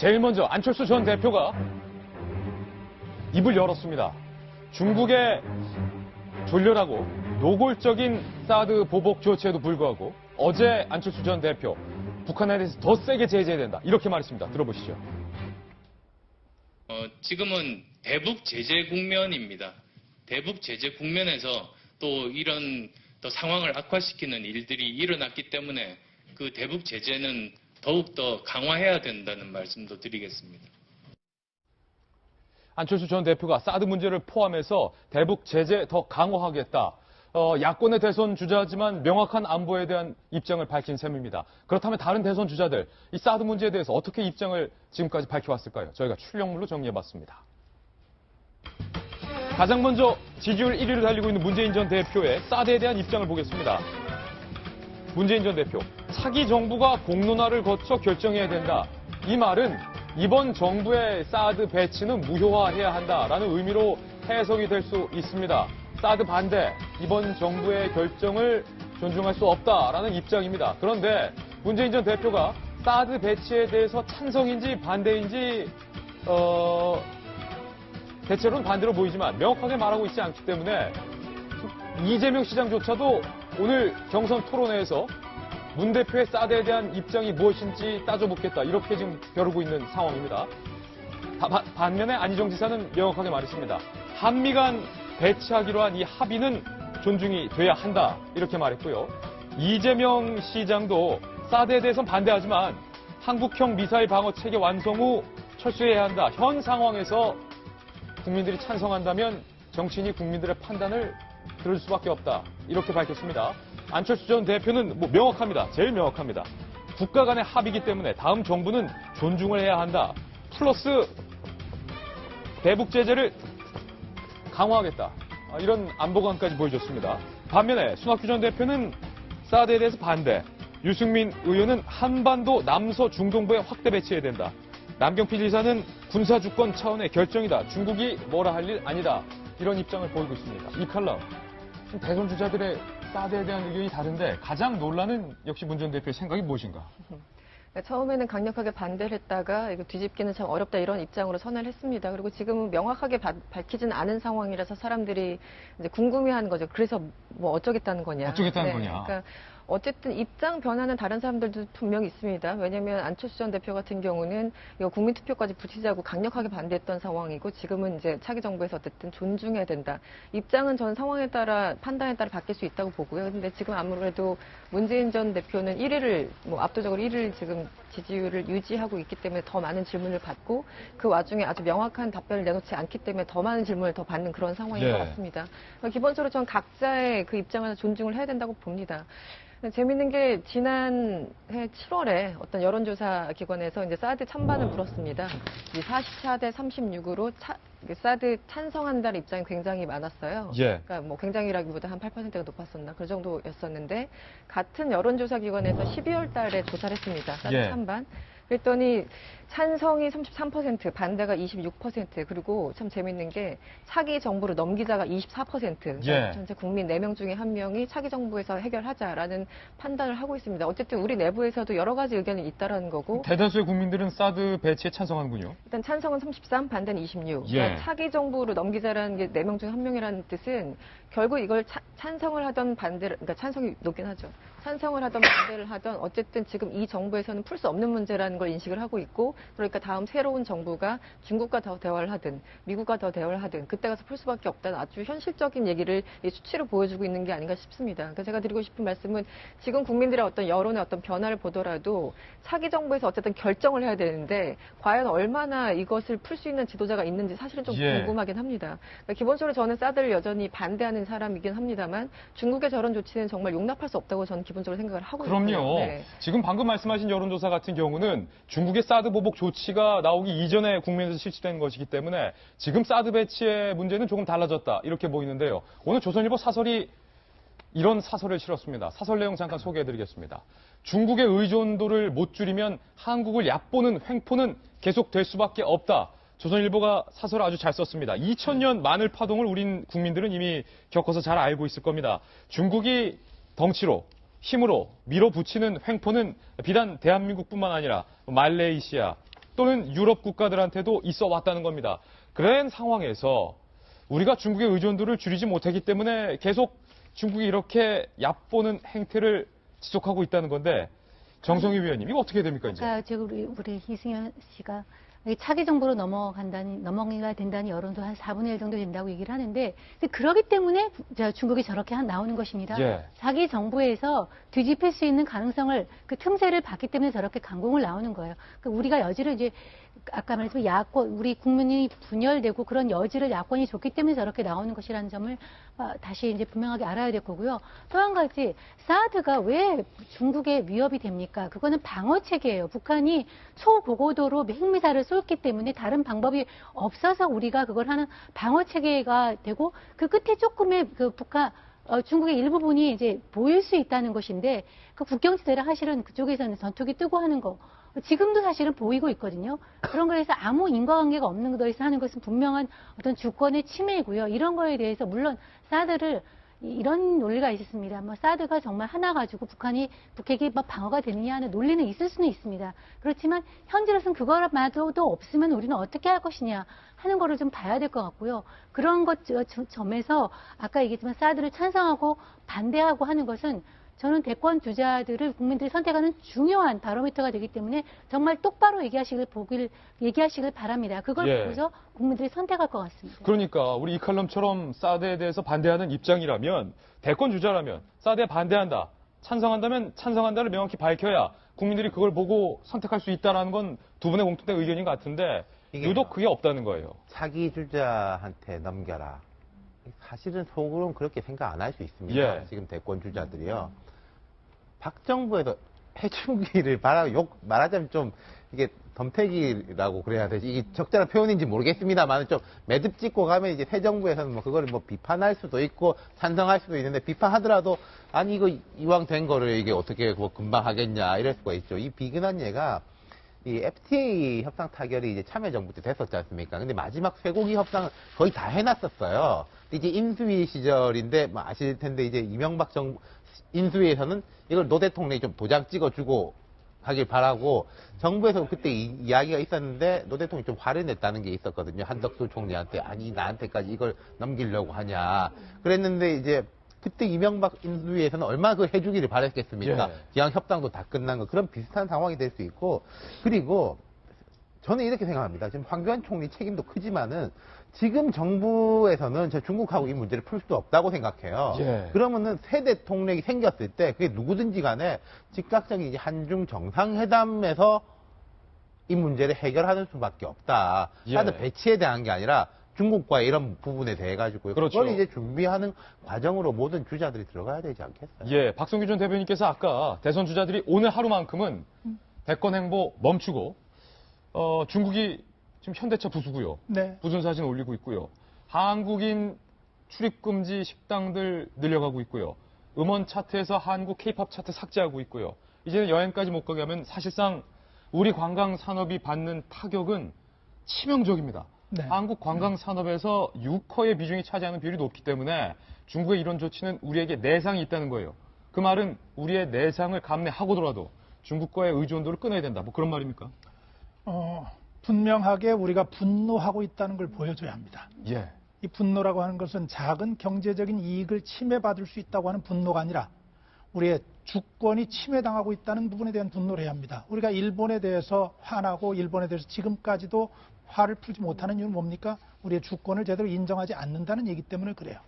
제일 먼저 안철수 전 대표가 입을 열었습니다. 중국의 졸렬하고 노골적인 사드 보복 조치에도 불구하고 어제 안철수 전 대표 북한에 대해서 더 세게 제재해야 된다 이렇게 말했습니다. 들어보시죠. 지금은 대북 제재 국면입니다. 대북 제재 국면에서 또 이런 또 상황을 악화시키는 일들이 일어났기 때문에 그 대북 제재는 더욱더 강화해야 된다는 말씀도 드리겠습니다. 안철수 전 대표가 사드 문제를 포함해서 대북 제재 더 강화하겠다. 야권의 대선 주자지만 명확한 안보에 대한 입장을 밝힌 셈입니다. 그렇다면 다른 대선 주자들, 이 사드 문제에 대해서 어떻게 입장을 지금까지 밝혀왔을까요? 저희가 출력물로 정리해봤습니다. 가장 먼저 지지율 1위를 달리고 있는 문재인 전 대표의 사드에 대한 입장을 보겠습니다. 문재인 전 대표, 차기 정부가 공론화를 거쳐 결정해야 된다. 이 말은 이번 정부의 사드 배치는 무효화해야 한다라는 의미로 해석이 될 수 있습니다. 사드 반대, 이번 정부의 결정을 존중할 수 없다라는 입장입니다. 그런데 문재인 전 대표가 사드 배치에 대해서 찬성인지 반대인지 대체로는 반대로 보이지만 명확하게 말하고 있지 않기 때문에 이재명 시장조차도 오늘 경선 토론회에서 문 대표의 사드에 대한 입장이 무엇인지 따져보겠다 이렇게 지금 벼르고 있는 상황입니다. 반면에 안희정 지사는 명확하게 말했습니다. 한미 간 배치하기로 한 이 합의는 존중이 돼야 한다 이렇게 말했고요. 이재명 시장도 사드에 대해서는 반대하지만 한국형 미사일 방어 체계 완성 후 철수해야 한다. 현 상황에서 국민들이 찬성한다면 정치인이 국민들의 판단을 들을 수밖에 없다. 이렇게 밝혔습니다. 안철수 전 대표는 명확합니다. 제일 명확합니다. 국가 간의 합의이기 때문에 다음 정부는 존중을 해야 한다. 플러스 대북 제재를 강화하겠다. 이런 안보관까지 보여줬습니다. 반면에 손학규 전 대표는 사드에 대해서 반대. 유승민 의원은 한반도 남서 중동부에 확대 배치해야 된다. 남경필 지사는 군사주권 차원의 결정이다. 중국이 뭐라 할 일 아니다. 이런 입장을 보이고 있습니다. 이 칼럼, 대선 주자들의 사드에 대한 의견이 다른데 가장 논란은 역시 문 전 대표의 생각이 무엇인가? 처음에는 강력하게 반대를 했다가 이거 뒤집기는 참 어렵다 이런 입장으로 선언을 했습니다. 그리고 지금은 명확하게 밝히지는 않은 상황이라서 사람들이 이제 궁금해하는 거죠. 그래서 뭐 어쩌겠다는 거냐. 어쩌겠다는 거냐. 그러니까 어쨌든 입장 변화는 다른 사람들도 분명히 있습니다. 왜냐하면 안철수 전 대표 같은 경우는 이거 국민투표까지 붙이자고 강력하게 반대했던 상황이고 지금은 이제 차기 정부에서 어쨌든 존중해야 된다. 입장은 전 상황에 따라 판단에 따라 바뀔 수 있다고 보고요. 근데 지금 아무래도 문재인 전 대표는 1위를 압도적으로 1위를 지금 지지율을 유지하고 있기 때문에 더 많은 질문을 받고 그 와중에 아주 명확한 답변을 내놓지 않기 때문에 더 많은 질문을 더 받는 그런 상황인 것 같습니다. 기본적으로 전 각자의 그 입장을 존중을 해야 된다고 봅니다. 재밌는 게 지난해 7월에 어떤 여론조사 기관에서 이제 사드 찬반을 물었습니다. 44대 36으로 사드 찬성한다는 입장이 굉장히 많았어요. 그러니까 뭐 굉장히라기보다 한 8%가 높았었나 그 정도였었는데 같은 여론조사 기관에서 12월 달에 조사를 했습니다. 사드 찬반. 그랬더니 찬성이 33%, 반대가 26%, 그리고 참 재밌는 게 차기 정부를 넘기자가 24%, 전체 국민 4명 중에 1명이 차기 정부에서 해결하자라는 판단을 하고 있습니다. 어쨌든 우리 내부에서도 여러 가지 의견이 있다라는 거고. 대다수의 국민들은 사드 배치에 찬성하는군요. 일단 찬성은 33, 반대는 26. 그러니까 차기 정부로 넘기자라는 게 4명 중에 1명이라는 뜻은 결국 이걸 찬성을 하던 반대를, 그러니까 찬성이 높긴 하죠. 찬성을 하던 반대를 하던 어쨌든 지금 이 정부에서는 풀 수 없는 문제라는 걸 인식을 하고 있고 그러니까 다음 새로운 정부가 중국과 더 대화를 하든 미국과 더 대화를 하든 그때 가서 풀 수밖에 없다는 아주 현실적인 얘기를 수치로 보여주고 있는 게 아닌가 싶습니다. 그러니까 제가 드리고 싶은 말씀은 지금 국민들의 어떤 여론의 어떤 변화를 보더라도 차기 정부에서 어쨌든 결정을 해야 되는데 과연 얼마나 이것을 풀 수 있는 지도자가 있는지 사실은 좀 궁금하긴 합니다. 그러니까 기본적으로 저는 사드를 여전히 반대하는 사람이긴 합니다만 중국의 저런 조치는 정말 용납할 수 없다고 저는 기본적으로 생각을 하고 있습니다. 그럼요. 지금 방금 말씀하신 여론조사 같은 경우는 중국의 사드 보복 조치가 나오기 이전에 국민에서 실시된 것이기 때문에 지금 사드 배치의 문제는 조금 달라졌다 이렇게 보이는데요. 오늘 조선일보 사설이 이런 사설을 실었습니다. 사설 내용 잠깐 소개해드리겠습니다. 중국의 의존도를 못 줄이면 한국을 얕보는 횡포는 계속될 수밖에 없다. 조선일보가 사설을 아주 잘 썼습니다. 2000년 마늘 파동을 우린 국민들은 이미 겪어서 잘 알고 있을 겁니다. 중국이 덩치로 힘으로 밀어붙이는 횡포는 비단 대한민국뿐만 아니라 말레이시아 또는 유럽 국가들한테도 있어 왔다는 겁니다. 그런 상황에서 우리가 중국의 의존도를 줄이지 못하기 때문에 계속 중국이 이렇게 얕보는 행태를 지속하고 있다는 건데 정성희 위원님 이거 어떻게 됩니까 이제? 아까 우리 이승현 씨가 차기 정부로 넘어가야 된다는 여론도 한 4분의 1 정도 된다고 얘기를 하는데, 그러기 때문에 중국이 저렇게 나오는 것입니다. 예. 자기 정부에서 뒤집힐 수 있는 가능성을, 그 틈새를 봤기 때문에 저렇게 강공을 나오는 거예요. 우리가 여지를 이제, 아까 말했지만 야권, 우리 국민이 분열되고 그런 여지를 야권이 줬기 때문에 저렇게 나오는 것이라는 점을 다시 이제 분명하게 알아야 될 거고요. 또 한 가지, 사드가 왜 중국의 위협이 됩니까? 그거는 방어 체계예요. 북한이 초고고도로 핵미사를 쏠기 때문에 다른 방법이 없어서 우리가 그걸 하는 방어 체계가 되고, 그 끝에 조금의 중국의 일부분이 이제 보일 수 있다는 것인데, 그 국경지대를 사실은 그쪽에서는 전투기 뜨고 하는 거, 지금도 사실은 보이고 있거든요. 그런 거에서 아무 인과관계가 없는 거에서 하는 것은 분명한 어떤 주권의 침해이고요. 이런 거에 대해서 물론 사드를 이런 논리가 있었습니다. 사드가 정말 하나 가지고 북핵이 방어가 되느냐 하는 논리는 있을 수는 있습니다. 그렇지만 현재로서는 그거마저도 없으면 우리는 어떻게 할 것이냐 하는 거를 좀 봐야 될 것 같고요. 그런 점에서 아까 얘기했지만 사드를 찬성하고 반대하고 하는 것은 저는 대권 주자들을 국민들이 선택하는 중요한 바로미터가 되기 때문에 정말 똑바로 얘기하시길 바랍니다. 그걸 보고서 국민들이 선택할 것 같습니다. 그러니까 우리 이 칼럼처럼 사드에 대해서 반대하는 입장이라면, 대권 주자라면 사드에 반대한다, 찬성한다면 찬성한다를 명확히 밝혀야 국민들이 그걸 보고 선택할 수 있다는 건 두 분의 공통된 의견인 것 같은데 유독 그게 없다는 거예요. 차기 주자한테 넘겨라. 사실은 속으로는 그렇게 생각 안 할 수 있습니다. 예. 지금 대권 주자들이요. 박 정부에서 해주기를 말하자면 좀 이게 덤태기라고 그래야 되지. 이게 적절한 표현인지 모르겠습니다만 좀 매듭 짓고 가면 이제 새 정부에서는 그걸 비판할 수도 있고 찬성할 수도 있는데, 비판하더라도 아니 이거 이왕 된 거를 이게 어떻게 금방 하겠냐 이럴 수가 있죠. 이 비근한 예가 이 FTA 협상 타결이 이제 참여정부 때 됐었지 않습니까? 근데 마지막 쇠고기 협상은 거의 다 해놨었어요. 이제 인수위 시절인데 아실 텐데 이제 이명박 정부 인수위에서는 이걸 노 대통령이 좀 도장 찍어주고 하길 바라고 정부에서 그때 이야기가 있었는데 노 대통령이 좀 화를 냈다는 게 있었거든요. 한덕수 총리한테 아니 나한테까지 이걸 넘기려고 하냐 그랬는데, 이제 그때 이명박 인수위에서는 얼마나 그걸 해주기를 바랬겠습니까? 기왕 협상도 다 끝난 거. 그런 비슷한 상황이 될 수 있고, 그리고 저는 이렇게 생각합니다. 지금 황교안 총리 책임도 크지만은 지금 정부에서는 저 중국하고 이 문제를 풀 수 없다고 생각해요. 그러면은 새 대통령이 생겼을 때 그게 누구든지 간에 즉각적인 이제 한중 정상회담에서 이 문제를 해결하는 수밖에 없다. 사드 배치에 대한 게 아니라 중국과의 이런 부분에 대해 가지고요. 그렇죠. 그걸 이제 준비하는 과정으로 모든 주자들이 들어가야 되지 않겠어요? 예, 박성규 전 대변인께서 아까 대선 주자들이 오늘 하루만큼은 대권 행보 멈추고 중국이 지금 현대차 부수고요. 네. 부순 사진 올리고 있고요. 한국인 출입금지 식당들 늘려가고 있고요. 음원 차트에서 한국 K-팝 차트 삭제하고 있고요. 이제는 여행까지 못 가게 하면 사실상 우리 관광 산업이 받는 타격은 치명적입니다. 네. 한국 관광 산업에서 유커의 비중이 차지하는 비율이 높기 때문에 중국의 이런 조치는 우리에게 내상이 있다는 거예요. 그 말은 우리의 내상을 감내하고더라도 중국과의 의존도를 끊어야 된다. 뭐 그런 말입니까? 분명하게 우리가 분노하고 있다는 걸 보여줘야 합니다. 예. 이 분노라고 하는 것은 작은 경제적인 이익을 침해받을 수 있다고 하는 분노가 아니라 우리의 주권이 침해당하고 있다는 부분에 대한 분노를 해야 합니다. 우리가 일본에 대해서 화나고 일본에 대해서 지금까지도 화를 풀지 못하는 이유는 뭡니까? 우리의 주권을 제대로 인정하지 않는다는 얘기 때문에 그래요.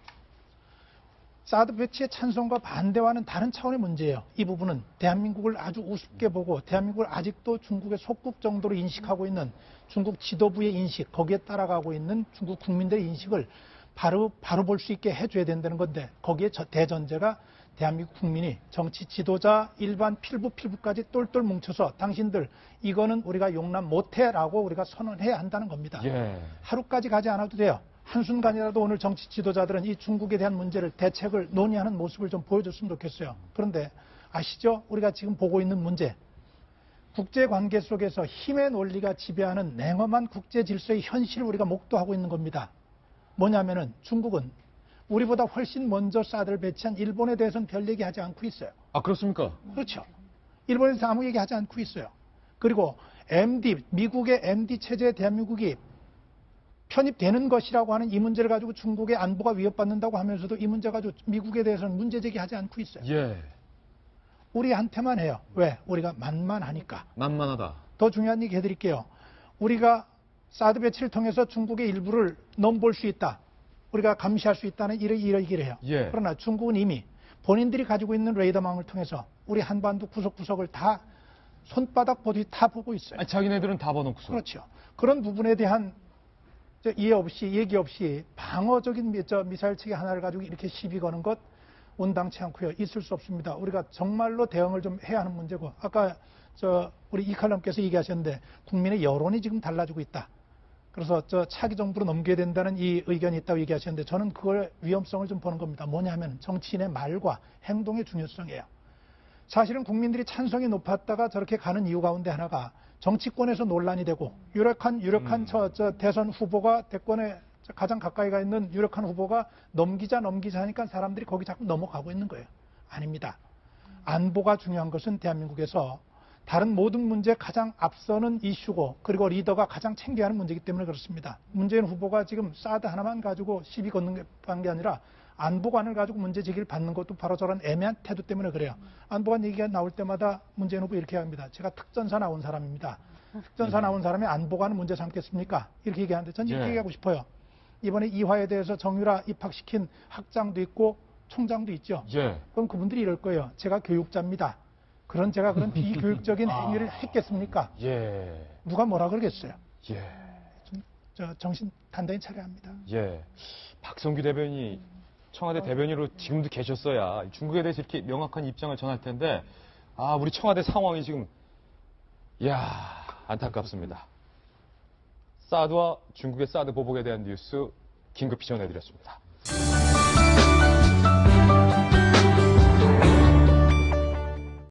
사드 배치의 찬성과 반대와는 다른 차원의 문제예요. 이 부분은 대한민국을 아주 우습게 보고 대한민국을 아직도 중국의 속국 정도로 인식하고 있는 중국 지도부의 인식, 거기에 따라가고 있는 중국 국민들의 인식을 바로 볼 수 있게 해줘야 된다는 건데, 거기에 대전제가 대한민국 국민이 정치 지도자 일반 필부까지 똘똘 뭉쳐서 당신들 이거는 우리가 용납 못해라고 우리가 선언해야 한다는 겁니다. 하루까지 가지 않아도 돼요. 한순간이라도 오늘 정치 지도자들은 이 중국에 대한 문제를, 대책을 논의하는 모습을 좀 보여줬으면 좋겠어요. 그런데 아시죠? 우리가 지금 보고 있는 문제, 국제관계 속에서 힘의 논리가 지배하는 냉엄한 국제 질서의 현실을 우리가 목도하고 있는 겁니다. 뭐냐면은 중국은 우리보다 훨씬 먼저 사드를 배치한 일본에 대해서는 별 얘기하지 않고 있어요. 아, 그렇습니까? 그렇죠. 일본에 대해서 아무 얘기하지 않고 있어요. 그리고 미국의 MD 체제에 대한민국이 편입되는 것이라고 하는 이 문제를 가지고 중국의 안보가 위협받는다고 하면서도 이 문제 가지고 미국에 대해서는 문제 제기하지 않고 있어요. 예. 우리한테만 해요. 왜? 우리가 만만하니까. 만만하다. 더 중요한 얘기 해드릴게요. 우리가 사드 배치를 통해서 중국의 일부를 넘볼 수 있다. 우리가 감시할 수 있다는 이런 얘기를 해요. 예. 그러나 중국은 이미 본인들이 가지고 있는 레이더망을 통해서 우리 한반도 구석구석을 다 손바닥 보듯이 다 보고 있어요. 아니, 자기네들은 다 봐놓고서. 그렇죠. 그런 부분에 대한 이해 없이, 얘기 없이 방어적인 미사일 체계 하나를 가지고 이렇게 시비 거는 것 온당치 않고요. 있을 수 없습니다. 우리가 정말로 대응을 좀 해야 하는 문제고, 아까 우리 이칼럼께서 얘기하셨는데 국민의 여론이 지금 달라지고 있다. 그래서 차기 정부로 넘겨야 된다는 이 의견이 있다고 얘기하셨는데 저는 그걸 위험성을 좀 보는 겁니다. 뭐냐면 정치인의 말과 행동의 중요성이에요. 사실은 국민들이 찬성이 높았다가 저렇게 가는 이유 가운데 하나가 정치권에서 논란이 되고 유력한 대선 후보가 대권에 가장 가까이 가 있는 유력한 후보가 넘기자 하니까 사람들이 거기 자꾸 넘어가고 있는 거예요. 아닙니다. 안보가 중요한 것은 대한민국에서 다른 모든 문제에 가장 앞서는 이슈고 그리고 리더가 가장 챙겨야 하는 문제이기 때문에 그렇습니다. 문재인 후보가 지금 사드 하나만 가지고 시비 걷는 게 아니라 안보관을 가지고 문제 제기를 받는 것도 바로 저런 애매한 태도 때문에 그래요. 안보관 얘기가 나올 때마다 문재인 후보 이렇게 합니다. 제가 특전사 나온 사람입니다. 특전사 나온 사람이 안보관은 문제 삼겠습니까? 이렇게 얘기하는데 전 이렇게 얘기하고 싶어요. 이번에 이화에 대해서 정유라 입학시킨 학장도 있고 총장도 있죠. 예. 그럼 그분들이 이럴 거예요. 제가 교육자입니다. 제가 그런 비교육적인 행위를 했겠습니까? 예. 누가 뭐라 그러겠어요? 예. 정신 단단히 차려야 합니다. 예. 박성규 대변인이 청와대 대변인으로 지금도 계셨어야 중국에 대해서 이렇게 명확한 입장을 전할 텐데, 우리 청와대 상황이 지금, 안타깝습니다. 사드와 중국의 사드 보복에 대한 뉴스 긴급히 전해드렸습니다.